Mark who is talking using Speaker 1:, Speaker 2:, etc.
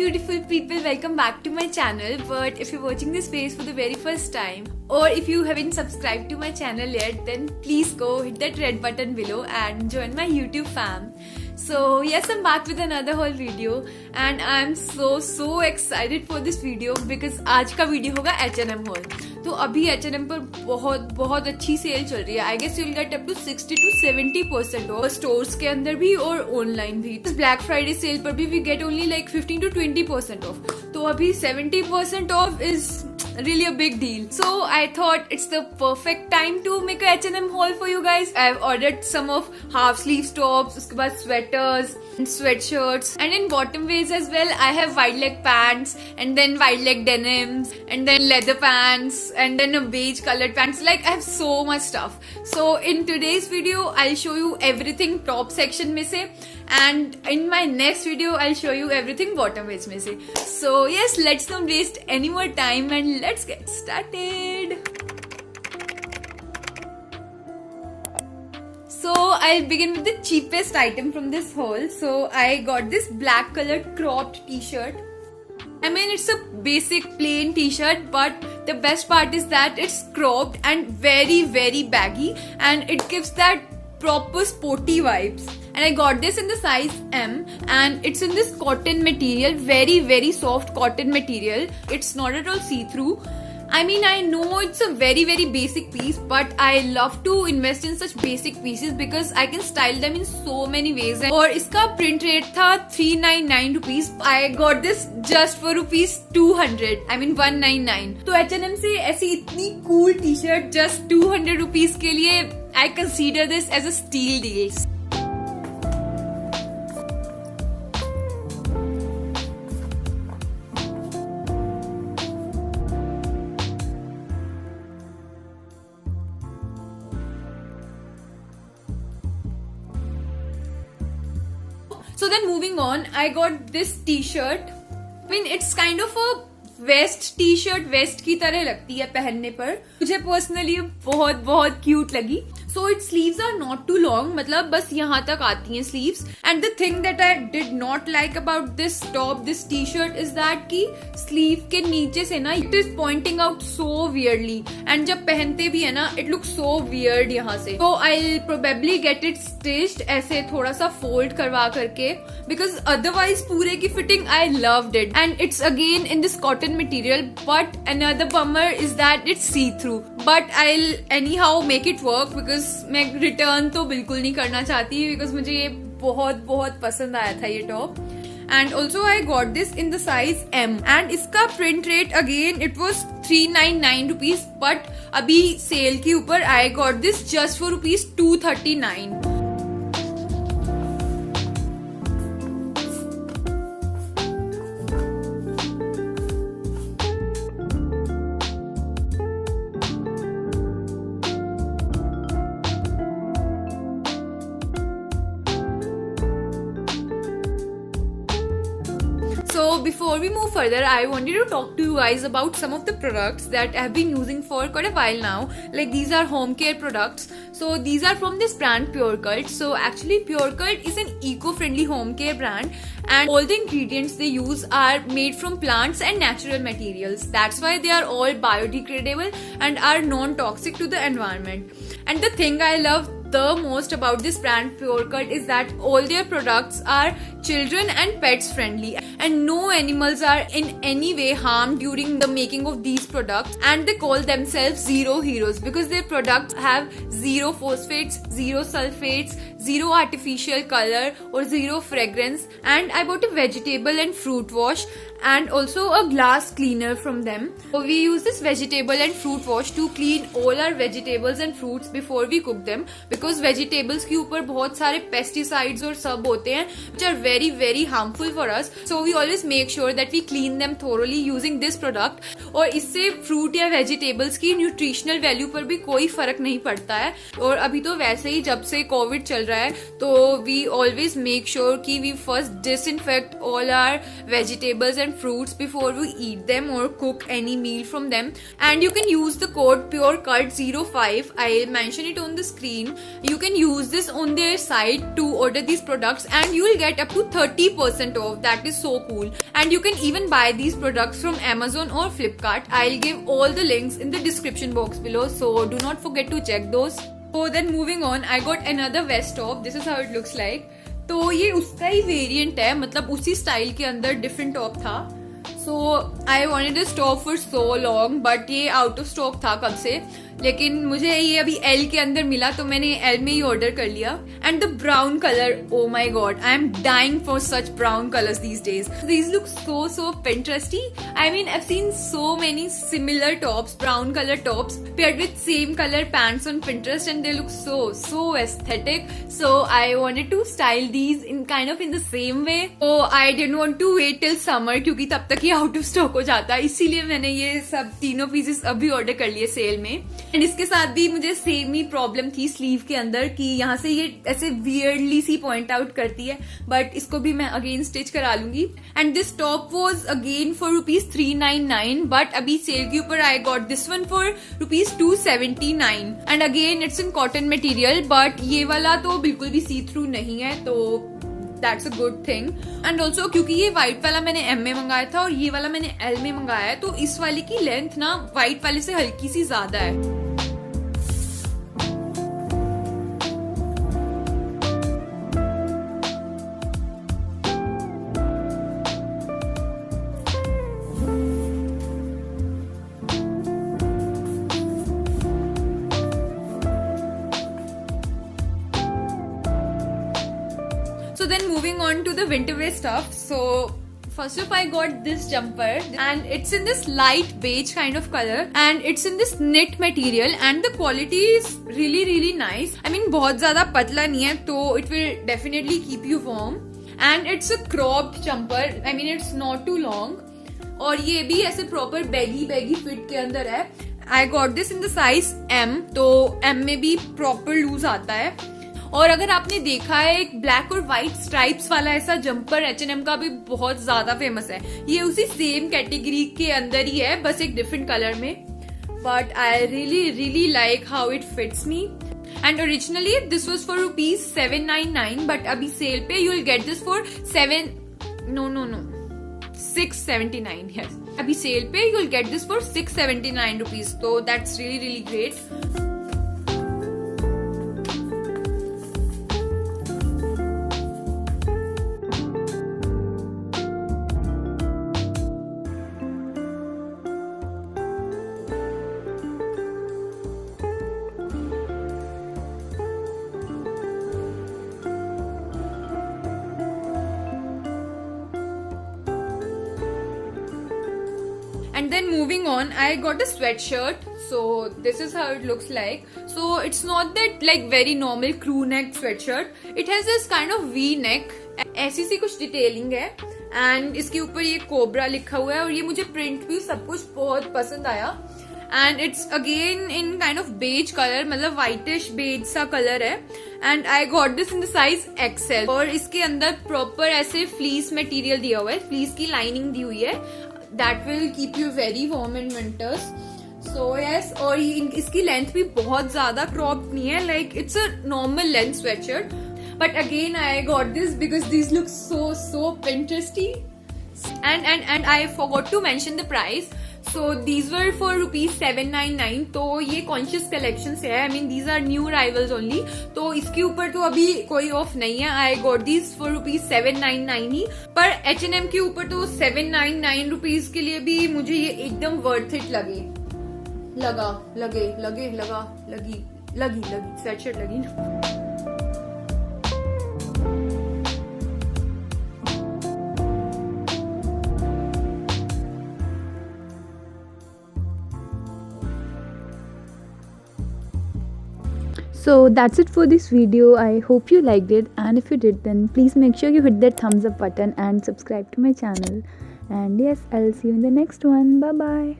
Speaker 1: beautiful people, welcome back to my channel. But if you're watching this face for the very first time, or if you haven't subscribed to my channel yet, then please go hit that red button below and join my YouTube fam. So yes, I'm back with another haul video and I'm so excited for this video because आज का video होगा H&M haul. तो अभी H&M पर बहुत अच्छी cell चल रही है. I guess you'll get up to 60 to 70% of stores के अंदर भी और ऑनलाइन भी. ब्लैक फ्राइडे सेल पर भी we get only like 15 to 20% of. तो अभी 70% of is really a big deal. So I thought it's the perfect time to make a H&M haul for you guys. I've ordered some of half sleeve tops, उसके बाद sweaters and sweatshirts, and in bottom wears as well. I have wide leg pants and then wide leg denims and then leather pants and then a beige colored pants. Like I have so much stuff. So in today's video I'll show you everything top section में से, and in my next video I'll show you everything bottom wears में से. So yes, let's not waste any more time and let's get started. So I'll begin with the cheapest item from this haul. So I got this black colored cropped t-shirt. I mean, it's a basic plain t-shirt, but the best part is that it's cropped and very baggy, and it gives that proper sporty vibes. And I got this in the size M, and it's in this cotton material, very soft cotton material. It's not at all see-through. I mean, I know it's a very basic piece, but I love to invest in such basic pieces because I can style them in so many ways. और इसका print rate था 399 rupees. I got this just for rupees 200. I mean 199. तो H&M से ऐसी इतनी cool t-shirt just 200 rupees के लिए I consider this as a steal deal. So then moving on, I got this t-shirt. I mean, it's kind of a vest T shirt vest की तरह लगती है पहनने पर. मुझे पर्सनली बहुत क्यूट लगी. So it sleeves are not too long, मतलब बस यहाँ तक आती हैं sleeves. And the thing that I did not like about this top, this T shirt, is that की स्लीव के नीचे से ना it is pointing out so weirdly, and जब पहनते भी है ना इट लुक सो वियर्ड यहाँ से. तो I probably get it stitched ऐसे थोड़ा सा फोल्ड करवा करके, बिकॉज अदरवाइज पूरे की fitting I loved it. And it's again in this cotton material, but another bummer is that it's see through, but I'll anyhow make it work because मैं return तो बिल्कुल नहीं करना चाहती because मुझे ये बहुत पसंद आया था ये top. And also I got this in the size M, and इसका print rate again it was 399 rupees, but अभी सेल के ऊपर I got this just for rupees 239. So before we move further, I wanted to talk to you guys about some of the products that I have been using for quite a while now. Like these are home care products. So these are from this brand Pure Cult. So actually Pure Cult is an eco-friendly home care brand, and all the ingredients they use are made from plants and natural materials. That's why they are all biodegradable and are non-toxic to the environment. And the thing I love the most about this brand Pure Cult is that all their products are children and pets friendly, and no animals are in any way harmed during the making of these products. And they call themselves Zero Heroes because their products have zero phosphates, zero sulfates, zero artificial color or zero fragrance. And I bought a vegetable and fruit wash and also a glass cleaner from them. So we use this vegetable and fruit wash to clean all our vegetables and fruits before we cook them, because vegetables के ऊपर बहुत सारे pesticides और सब होते हैं which are very harmful for us. So we always make sure that we clean them thoroughly using this product. और इससे fruit या vegetables की nutritional value पर भी कोई फर्क नहीं पड़ता है. और अभी तो वैसे ही जब से कोविड चल रहा है, तो वी ऑलवेज मेक श्योर कि we first disinfect all our vegetables and fruits before we eat them or cook any meal from them. And you can use the code purecut05. I'll mention it on the screen. You can use this on their site to order these products and you will get up to 30% off. That is so cool. And you can even buy these products from Amazon or Flipkart. I'll give all the links in the description box below, so do not forget to check those. So then moving on, I got another vest top. This is how it looks like. तो ये उसका ही variant है, मतलब उसी style के अंदर different top था. So I wanted this top for so long, but ये आउट ऑफ स्टॉक था कब से, लेकिन मुझे ये अभी एल के अंदर मिला तो मैंने एल में ही ऑर्डर कर लिया. And the brown colour, oh my God, I am dying for such brown colours these days. These look so Pinteresty. I mean, I've seen so many similar tops, brown color tops paired with same color pants on Pinterest, and they look so aesthetic. So I wanted to style these in the same way. So I didn't want to wait till summer क्योंकि तब तक ये out of stock हो जाता है, इसीलिए मैंने ये सब तीनों पीसेस अभी ऑर्डर कर लिए सेल में. एंड इसके साथ भी मुझे सेम ही प्रॉब्लम थी स्लीव के अंदर कि यहाँ से ये ऐसे वियर्डली सी पॉइंट आउट करती है, बट इसको भी मैं अगेन स्टिच करा लूंगी. And this top was again for ₹399, but अभी सेल के ऊपर आई got this one for ₹279. And again it's in cotton material, but ये वाला तो बिल्कुल भी सी थ्रू नहीं है, तो that's a good thing. And also क्योंकि ये व्हाइट वाला मैंने एम में मंगाया था और ये वाला मैंने एल में मंगाया है, तो इस वाले की लेंथ ना व्हाइट वाले से हल्की सी ज्यादा है. So then moving on to the winter wear stuff. So first up I got this jumper and it's in this light beige kind of color and it's in this knit material and the quality is really nice. I mean बहुत ज़्यादा पतला नहीं है, तो it will definitely keep you warm. And it's a cropped jumper. I mean it's not too long. और ये भी ऐसे proper baggy fit के अंदर है. I got this in the size M. तो M में भी proper loose आता है. और अगर आपने देखा है एक ब्लैक और व्हाइट स्ट्राइप्स वाला ऐसा जंपर H&M का भी बहुत ज्यादा फेमस है, ये उसी सेम कैटेगरी के अंदर ही है, बस एक डिफरेंट कलर में. But I really like how it fits me. And originally this was for ₹799, but अभी सेल पे you will get this for 679. Yes, अभी सेल पे you will get this for ₹679, तो that's really great. And then moving on, I got a sweatshirt. So this is how it looks like. So it's not that like very normal crew neck sweatshirt. It has this kind of V neck. ऐसी सी कुछ detailing है and इसके ऊपर ये cobra लिखा हुआ है और ये मुझे प्रिंट भी सब कुछ बहुत पसंद आया. And it's again in kind of beige colour, मतलब व्हाइटिश बेज सा कलर है. And I got this in the size XL और इसके अंदर प्रॉपर ऐसे फ्लीस मटेरियल दिया हुआ है, फ्लीस की लाइनिंग दी हुई है. That will keep you very warm in winters. So yes, और इसकी लेंथ भी बहुत ज्यादा क्रॉप नहीं है, like it's a normal length sweatshirt. But again I got this because this look so Pinteresty. And I forgot to mention the price. So these were for ₹799. तो ये conscious collection से है. I mean these are new arrivals only. तो इसके ऊपर तो अभी कोई ऑफ नहीं है. I got these for ₹799 ही. पर H&M के ऊपर तो ₹799 के लिए भी मुझे ये एकदम वर्थ इट लगी स्वेटशर्ट लगी.
Speaker 2: So that's it for this video. I hope you liked it, and if you did, then please make sure you hit that thumbs up button and subscribe to my channel. And yes, I'll see you in the next one. Bye bye.